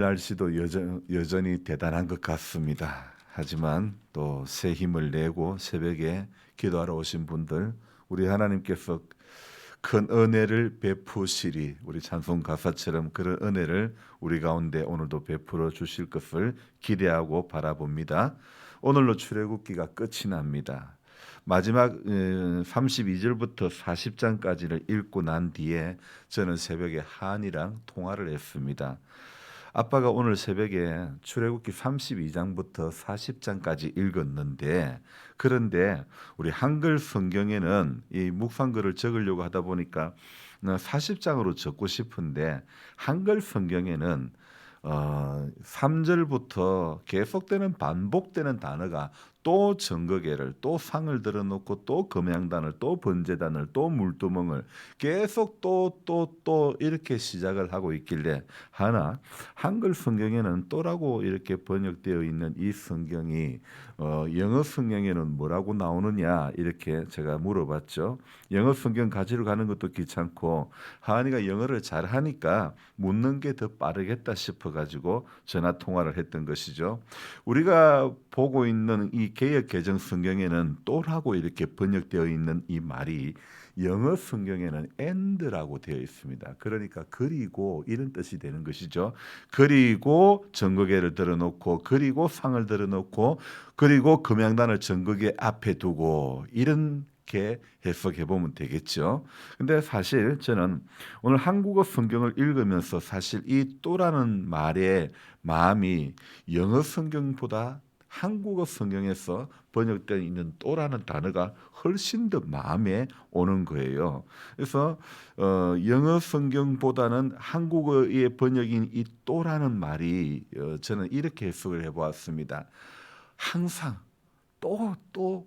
날씨도 여전히 대단한 것 같습니다. 하지만 또 새 힘을 내고 새벽에 기도하러 오신 분들, 우리 하나님께서 큰 은혜를 베푸시리, 우리 찬송 가사처럼 그런 은혜를 우리 가운데 오늘도 베풀어 주실 것을 기대하고 바라봅니다. 오늘로 출애굽기가 끝이 납니다. 마지막 32절부터 40장까지를 읽고 난 뒤에 저는 새벽에 한이랑 통화를 했습니다. 아빠가 오늘 새벽에 출애굽기 32장부터 40장까지 읽었는데, 그런데 우리 한글 성경에는 이 묵상글을 적으려고 하다 보니까 40장으로 적고 싶은데, 한글 성경에는 3절부터 계속되는 반복되는 단어가 또 정거개를, 또 상을 들어놓고, 또 금양단을, 또 번제단을, 또 물두멍을 계속 또 이렇게 시작을 하고 있길래, 하나 한글 성경에는 또라고 이렇게 번역되어 있는 이 성경이 영어 성경에는 뭐라고 나오느냐 이렇게 제가 물어봤죠. 영어 성경 가지러 가는 것도 귀찮고 하은이가 영어를 잘하니까 묻는 게 더 빠르겠다 싶어가지고 전화 통화를 했던 것이죠. 우리가 보고 있는 이 개역 개정 성경에는 또라고 이렇게 번역되어 있는 이 말이 영어 성경에는 and라고 되어 있습니다. 그러니까 그리고 이런 뜻이 되는 것이죠. 그리고 정거개를 들어놓고, 그리고 상을 들어놓고, 그리고 금양단을 정거개 앞에 두고, 이렇게 해석해 보면 되겠죠. 근데 사실 저는 오늘 한국어 성경을 읽으면서 사실 이 또라는 말의 마음이 영어 성경보다 한국어 성경에서 번역되어 있는 또라는 단어가 훨씬 더 마음에 오는 거예요. 그래서 영어 성경보다는 한국어의 번역인 이 또라는 말이 저는 이렇게 해석을 해보았습니다. 항상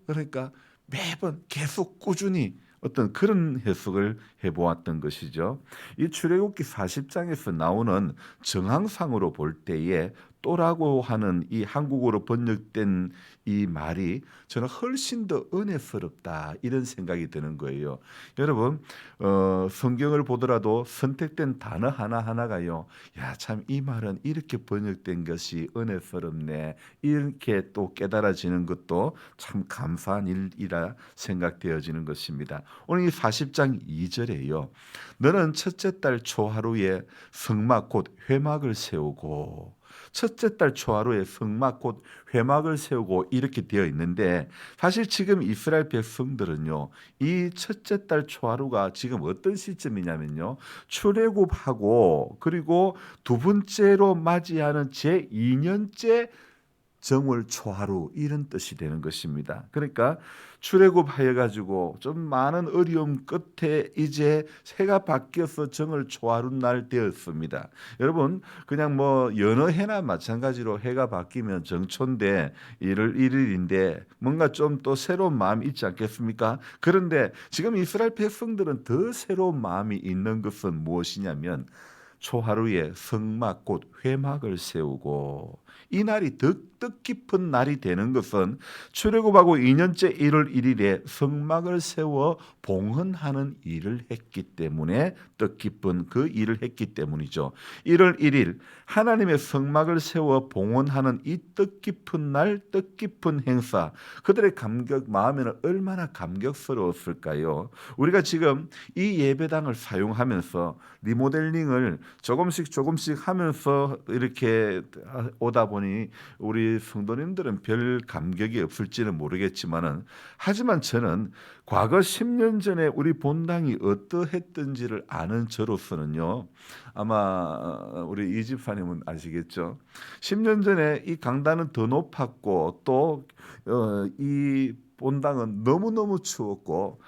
그러니까 매번 계속 꾸준히 어떤 그런 해석을 해보았던 것이죠. 이 출애굽기 40장에서 나오는 정황상으로 볼 때에 또라고 하는 이 한국어로 번역된 이 말이 저는 훨씬 더 은혜스럽다 이런 생각이 드는 거예요. 여러분 성경을 보더라도 선택된 단어 하나하나가요, 야, 참 이 말은 이렇게 번역된 것이 은혜스럽네 이렇게 또 깨달아지는 것도 참 감사한 일이라 생각되어지는 것입니다. 오늘 이 40장 2절에요. 너는 첫째 달 초하루에 성막 곧 회막을 세우고, 첫째 달 초하루에 성막 곧 회막을 세우고 이렇게 되어 있는데, 사실 지금 이스라엘 백성들은요, 이 첫째 달 초하루가 지금 어떤 시점이냐면요, 출애굽하고 그리고 두 번째로 맞이하는 제2년째 정월 초하루 이런 뜻이 되는 것입니다. 그러니까 출애굽하여 가지고 좀 많은 어려움 끝에 이제 해가 바뀌어서 정월 초하루 날 되었습니다. 여러분 그냥 뭐 여느 해나 마찬가지로 해가 바뀌면 정초인데 1월 1일인데 뭔가 좀 또 새로운 마음이 있지 않겠습니까? 그런데 지금 이스라엘 백성들은 더 새로운 마음이 있는 것은 무엇이냐면, 초하루에 성막 곧 회막을 세우고, 이 날이 더 뜻깊은 날이 되는 것은 출애굽하고 2년째 1월 1일에 성막을 세워 봉헌하는 일을 했기 때문에, 뜻깊은 그 일을 했기 때문이죠. 1월 1일 하나님의 성막을 세워 봉헌하는 이 뜻깊은 날, 뜻깊은 행사, 그들의 마음에는 얼마나 감격스러웠을까요? 우리가 지금 이 예배당을 사용하면서 리모델링을 조금씩 하면서 이렇게 오다 보니 우리 성도님들은 별 감격이 없을지는 모르겠지만은, 하지만 저는 과거 10년 전에 우리 본당이 어떠했던지를 아는 저로서는요, 아마 우리 이 집사님은 아시겠죠? 10년 전에 이 강단은 더 높았고, 또 이 본당은 너무너무 추웠고,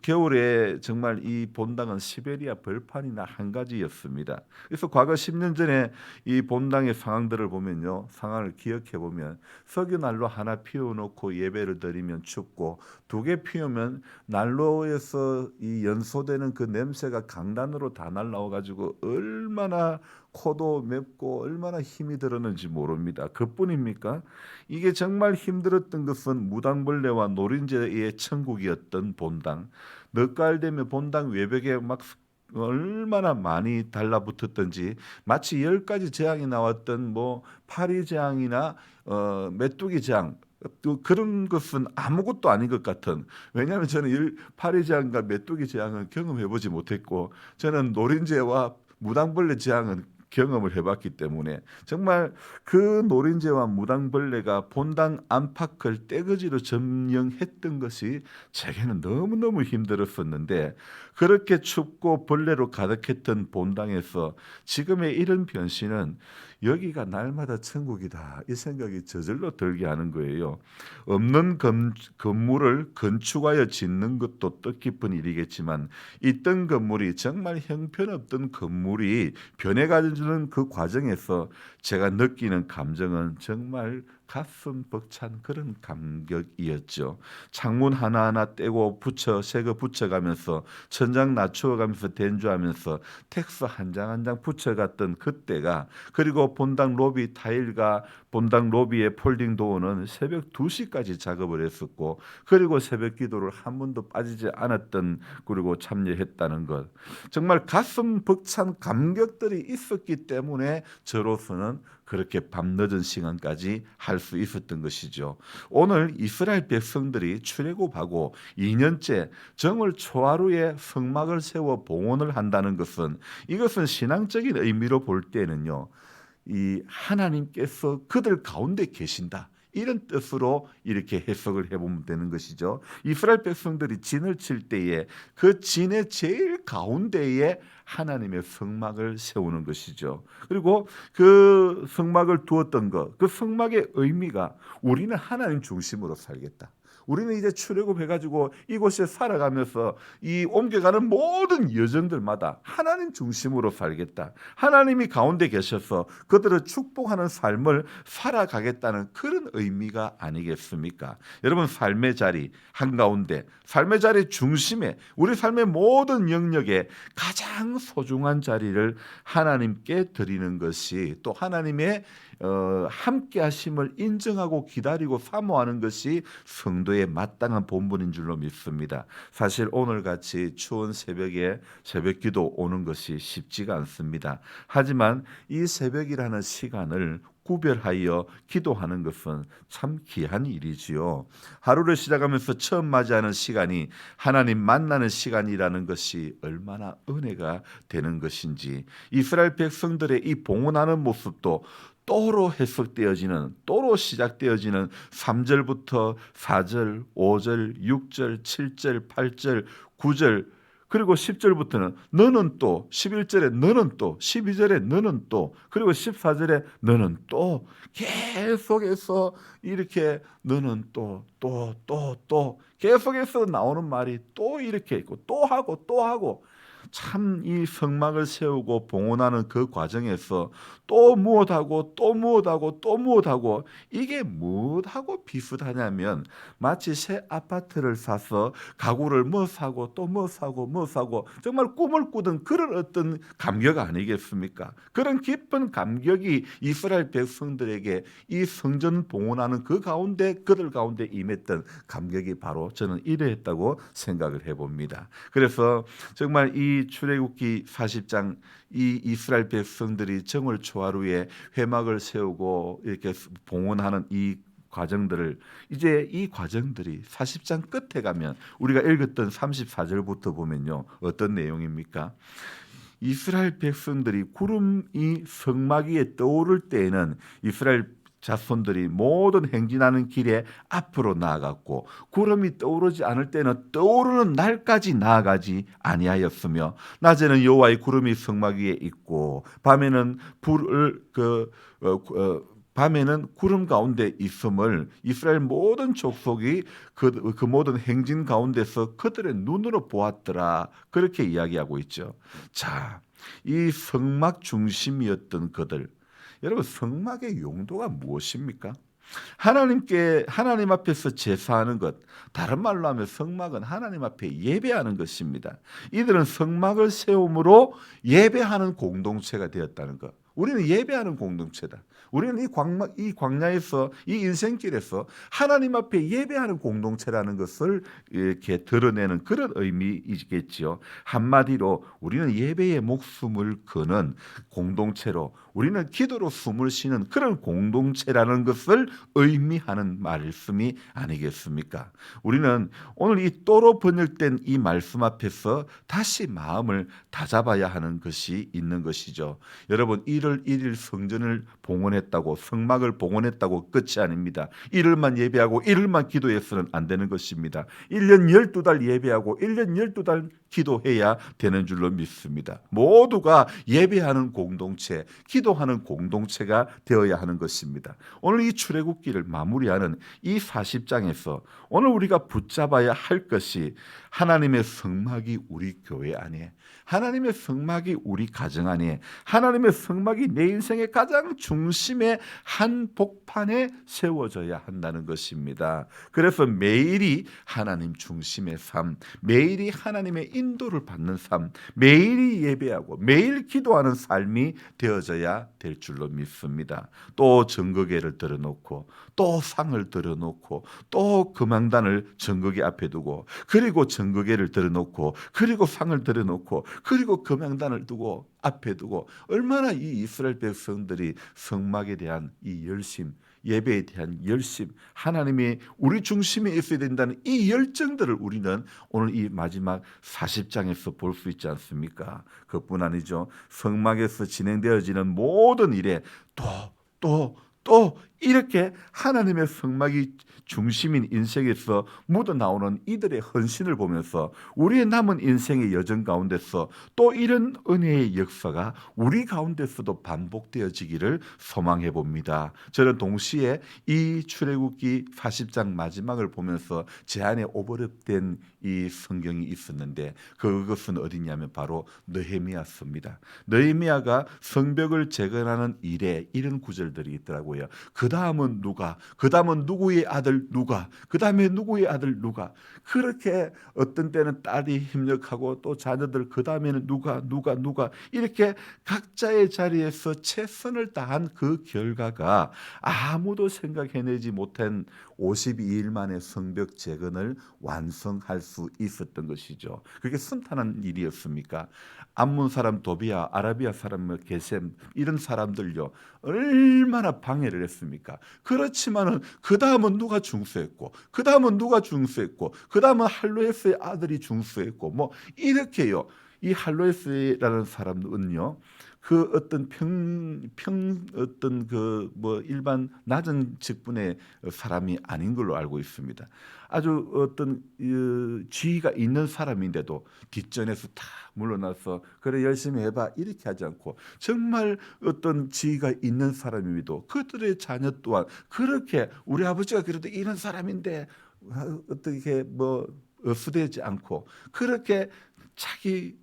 겨울에 정말 이 본당은 시베리아 벌판이나 한 가지였습니다. 그래서 과거 10년 전에 이 본당의 상황들을 보면요, 상황을 기억해 보면 석유 난로 하나 피워놓고 예배를 드리면 춥고, 두 개 피우면 난로에서 이 연소되는 그 냄새가 강단으로 다 날라와 가지고 얼마나 코도 맵고 얼마나 힘이 들었는지 모릅니다. 그뿐입니까? 이게 정말 힘들었던 것은 무당벌레와 노린재의 천국이었던 본당. 늦가을 되면 본당 외벽에 막 얼마나 많이 달라붙었던지, 마치 10가지 재앙이 나왔던 뭐 파리 재앙이나 메뚜기 재앙, 또 그런 것은 아무것도 아닌 것 같은. 왜냐하면 저는 파리 재앙과 메뚜기 재앙은 경험해 보지 못했고, 저는 노린재와 무당벌레 재앙은 경험을 해봤기 때문에 정말 그 노린재와 무당벌레가 본당 안팎을 떼거지로 점령했던 것이 제게는 너무너무 힘들었었는데, 그렇게 춥고 벌레로 가득했던 본당에서 지금의 이런 변신은 여기가 날마다 천국이다, 이 생각이 저절로 들게 하는 거예요. 없는 건물을 건축하여 짓는 것도 뜻깊은 일이겠지만, 있던 건물이 정말 형편없던 건물이 변해가는 그 과정에서 제가 느끼는 감정은 정말 가슴 벅찬 그런 감격이었죠. 창문 하나하나 떼고 새거 붙여가면서, 천장 낮추어가면서 댄주하면서 텍스 한 장 한 장 붙여갔던 그때가, 그리고 본당 로비 타일과 본당 로비의 폴딩 도어는 새벽 2시까지 작업을 했었고, 그리고 새벽 기도를 한 번도 빠지지 않았던, 그리고 참여했다는 것, 정말 가슴 벅찬 감격들이 있었기 때문에 저로서는 그렇게 밤늦은 시간까지 할 수 있었던 것이죠. 오늘 이스라엘 백성들이 출애굽하고 2년째 정월 초하루에 성막을 세워 봉헌을 한다는 것은, 이것은 신앙적인 의미로 볼 때는요, 이 하나님께서 그들 가운데 계신다, 이런 뜻으로 이렇게 해석을 해보면 되는 것이죠. 이스라엘 백성들이 진을 칠 때에 그 진의 제일 가운데에 하나님의 성막을 세우는 것이죠. 그리고 그 성막을 두었던 것, 그 성막의 의미가, 우리는 하나님 중심으로 살겠다, 우리는 이제 출애굽해가지고 이곳에 살아가면서 이 옮겨가는 모든 여정들마다 하나님 중심으로 살겠다, 하나님이 가운데 계셔서 그들을 축복하는 삶을 살아가겠다는 그런 의미가 아니겠습니까? 여러분, 삶의 자리 한가운데, 삶의 자리 중심에, 우리 삶의 모든 영역에 가장 소중한 자리를 하나님께 드리는 것이, 또 하나님의 함께 하심을 인정하고 기다리고 사모하는 것이 성도의 마땅한 본분인 줄로 믿습니다. 사실 오늘같이 추운 새벽에 새벽 기도 오는 것이 쉽지가 않습니다. 하지만 이 새벽이라는 시간을 구별하여 기도하는 것은 참 귀한 일이지요. 하루를 시작하면서 처음 맞이하는 시간이 하나님 만나는 시간이라는 것이 얼마나 은혜가 되는 것인지, 이스라엘 백성들의 이 봉헌하는 모습도 또로 해석되어지는, 또로 시작되어지는 3절부터 4절, 5절, 6절, 7절, 8절, 9절, 그리고 10절부터는 너는 또, 11절에 너는 또, 12절에 너는 또, 그리고 14절에 너는 또, 계속해서 이렇게 너는 또 계속해서 나오는 말이 또 이렇게 있고, 또 하고 참 이 성막을 세우고 봉헌하는 그 과정에서 또 무엇하고 또 무엇하고 또 무엇하고, 이게 무엇하고 비슷하냐면 마치 새 아파트를 사서 가구를 뭐 사고 또 뭐 사고 뭐 사고, 정말 꿈을 꾸던 그런 어떤 감격 아니겠습니까? 그런 깊은 감격이 이스라엘 백성들에게 이 성전 봉헌하는 그 가운데, 그들 가운데 임했던 감격이 바로 저는 이러했다고 생각을 해봅니다. 그래서 정말 이 출애굽기 40장, 이 이스라엘 백성들이 정월 초하루에 회막을 세우고 이렇게 봉헌하는 이 과정들을, 이제 이 과정들이 40장 끝에 가면 우리가 읽었던 34절부터 보면요, 어떤 내용입니까? 이스라엘 백성들이 구름이 성막 위에 떠오를 때에는 이스라엘 자손들이 모든 행진하는 길에 앞으로 나아갔고, 구름이 떠오르지 않을 때는 떠오르는 날까지 나아가지 아니하였으며, 낮에는 여호와의 구름이 성막 위에 있고 밤에는 밤에는 구름 가운데 있음을 이스라엘 모든 족속이 그 모든 행진 가운데서 그들의 눈으로 보았더라, 그렇게 이야기하고 있죠. 자, 이 성막 중심이었던 그들, 여러분, 성막의 용도가 무엇입니까? 하나님 앞에서 제사하는 것, 다른 말로 하면 성막은 하나님 앞에 예배하는 것입니다. 이들은 성막을 세움으로 예배하는 공동체가 되었다는 것. 우리는 예배하는 공동체다. 우리는 이 광야에서 이 인생길에서 하나님 앞에 예배하는 공동체라는 것을 이렇게 드러내는 그런 의미이겠지요. 한마디로 우리는 예배에 목숨을 거는 공동체로, 우리는 기도로 숨을 쉬는 그런 공동체라는 것을 의미하는 말씀이 아니겠습니까? 우리는 오늘 이 또로 번역된 이 말씀 앞에서 다시 마음을 다잡아야 하는 것이 있는 것이죠. 여러분, 1월 1일 성전을 봉헌했다고, 성막을 봉헌했다고 끝이 아닙니다. 1일만 예배하고 1일만 기도해서는 안 되는 것입니다. 1년 12달 예배하고 1년 12달 기도해야 되는 줄로 믿습니다. 모두가 예배하는 공동체, 기도하는 공동체가 되어야 하는 것입니다. 오늘 이 출애굽기를 마무리하는 이 40장에서 오늘 우리가 붙잡아야 할 것이 하나님의 성막이 우리 교회 안에, 하나님의 성막이 우리 가정 안에, 하나님의 성막이 내 인생의 가장 중심의 한 복판에 세워져야 한다는 것입니다. 그래서 매일이 하나님 중심의 삶, 매일이 하나님의 인도를 받는 삶, 매일이 예배하고 매일 기도하는 삶이 되어져야 될 줄로 믿습니다. 또 증거계를 들어놓고 또 상을 들어놓고 또 금왕단을 증거계 앞에 두고, 그리고 증거계를 들어놓고, 그리고 상을 들어놓고, 그리고 금왕단을 두고 앞에 두고, 얼마나 이 이스라엘 백성들이 성막에 대한 이 열심, 예배에 대한 열심, 하나님이 우리 중심에 있어야 된다는 이 열정들을 우리는 오늘 이 마지막 40장에서 볼 수 있지 않습니까? 그뿐 아니죠. 성막에서 진행되어지는 모든 일에 또 이렇게 하나님의 성막이 중심인 인생에서 묻어나오는 이들의 헌신을 보면서 우리의 남은 인생의 여정 가운데서 또 이런 은혜의 역사가 우리 가운데서도 반복되어지기를 소망해 봅니다. 저는 동시에 이 출애굽기 40장 마지막을 보면서 제 안에 오버랩된 이 성경이 있었는데, 그것은 어디냐면 바로 느헤미야서입니다. 느헤미야가 성벽을 재건하는 일에 이런 구절들이 있더라고요. 그 다음은 누가, 그 다음은 누구의 아들 누가, 그 다음에 누구의 아들 누가, 그렇게 어떤 때는 딸이 협력하고 또 자녀들, 그 다음에는 누가 이렇게 각자의 자리에서 최선을 다한 그 결과가 아무도 생각해내지 못한 52일 만에 성벽 재건을 완성할 수 있었던 것이죠. 그게 순탄한 일이었습니까? 암몬 사람 도비아, 아라비아 사람 게셈, 이런 사람들요 얼마나 방해를 했습니까? 그렇지만은 그 다음은 누가 중수했고, 그 다음은 누가 중수했고, 그 다음은 할로에스의 아들이 중수했고, 뭐 이렇게요. 이 할로에스라는 사람은요, 그 어떤 어떤 그 뭐 일반 낮은 직분의 사람이 아닌 걸로 알고 있습니다. 아주 어떤 지위가 있는 사람인데도 뒷전에서 다 물러나서 그래 열심히 해봐 이렇게 하지 않고, 정말 어떤 지위가 있는 사람임에도 그들의 자녀 또한 그렇게 우리 아버지가 그래도 이런 사람인데 어떻게 뭐 수되지 않고 그렇게 자기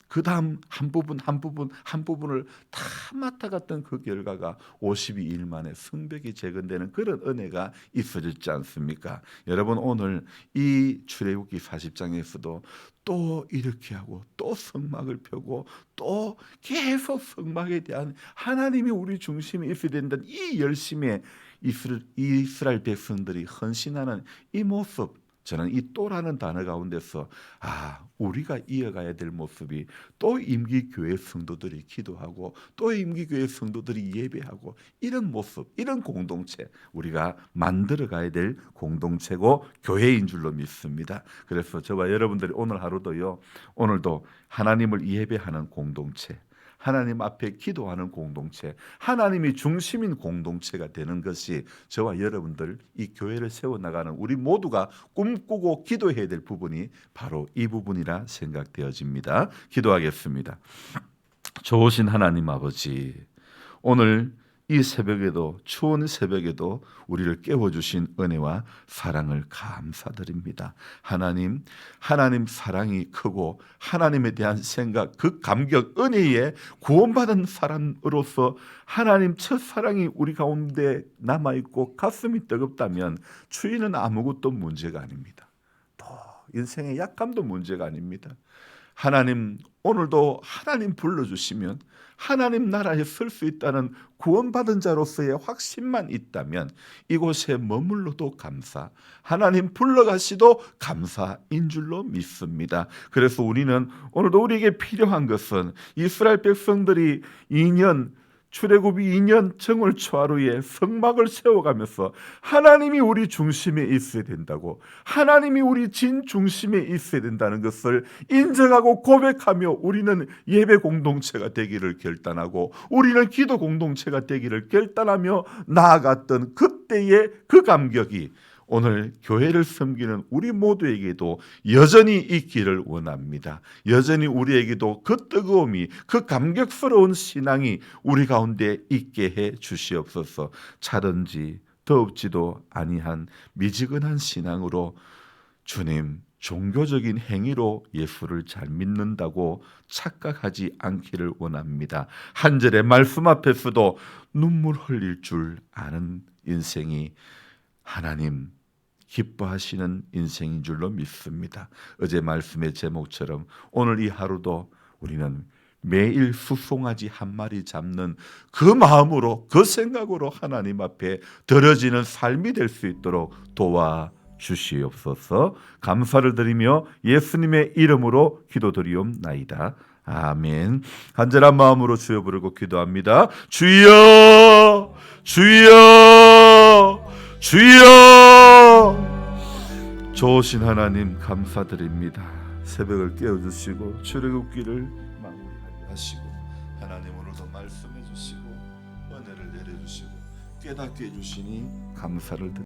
그 다음 한 부분을 다 맡아갔던 그 결과가 52일 만에 성벽이 재건되는 그런 은혜가 있어졌지 않습니까? 여러분, 오늘 이 출애굽기 40장에서도 또 이렇게 하고 또 성막을 펴고 또 계속 성막에 대한 하나님이 우리 중심에 있어야 된다는 이 열심에 이스라엘 백성들이 헌신하는 이 모습, 저는 이 또라는 단어 가운데서 우리가 이어가야 될 모습이 또 임기교회 성도들이 기도하고 또 임기교회 성도들이 예배하고 이런 모습, 이런 공동체 우리가 만들어가야 될 공동체고 교회인 줄로 믿습니다. 그래서 저와 여러분들이 오늘 하루도요, 오늘도 하나님을 예배하는 공동체, 하나님 앞에 기도하는 공동체, 하나님이 중심인 공동체가 되는 것이 저와 여러분들 이 교회를 세워나가는 우리 모두가 꿈꾸고 기도해야 될 부분이 바로 이 부분이라 생각되어집니다. 기도하겠습니다. 좋으신 하나님 아버지, 오늘 이 새벽에도, 추운 새벽에도 우리를 깨워주신 은혜와 사랑을 감사드립니다. 하나님 사랑이 크고 하나님에 대한 생각, 그 감격, 은혜에 구원받은 사람으로서 하나님 첫사랑이 우리 가운데 남아있고 가슴이 뜨겁다면 추위는 아무것도 문제가 아닙니다. 또 인생의 약감도 문제가 아닙니다. 하나님, 오늘도 하나님 불러주시면 하나님 나라에 설 수 있다는 구원받은 자로서의 확신만 있다면 이곳에 머물러도 감사, 하나님 불러가시도 감사인 줄로 믿습니다. 그래서 우리는 오늘도 우리에게 필요한 것은 이스라엘 백성들이 2년 출애굽이 2년 정월 초하루에 성막을 세워가면서 하나님이 우리 중심에 있어야 된다고, 하나님이 우리 진 중심에 있어야 된다는 것을 인정하고 고백하며 우리는 예배 공동체가 되기를 결단하고 우리는 기도 공동체가 되기를 결단하며 나아갔던 그때의 그 감격이 오늘 교회를 섬기는 우리 모두에게도 여전히 있기를 원합니다. 여전히 우리에게도 그 뜨거움이, 그 감격스러운 신앙이 우리 가운데 있게 해 주시옵소서. 차든지 더웁지도 아니한 미지근한 신앙으로 주님, 종교적인 행위로 예수를 잘 믿는다고 착각하지 않기를 원합니다. 한 절의 말씀 앞에서도 눈물 흘릴 줄 아는 인생이 하나님 기뻐하시는 인생인 줄로 믿습니다. 어제 말씀의 제목처럼 오늘 이 하루도 우리는 매일 수송아지 한 마리 잡는 그 마음으로, 그 생각으로 하나님 앞에 드려지는 삶이 될 수 있도록 도와주시옵소서. 감사를 드리며 예수님의 이름으로 기도드리옵나이다. 아멘. 간절한 마음으로 주여 부르고 기도합니다. 주여, 주여, 주여. 좋으신 하나님 감사드립니다. 새벽을 깨워주시고 출애굽기를 마무리하게 하시고 하나님 오늘도 말씀해 주시고 은혜를 내려주시고 깨닫게 해주시니 감사를 드립니다.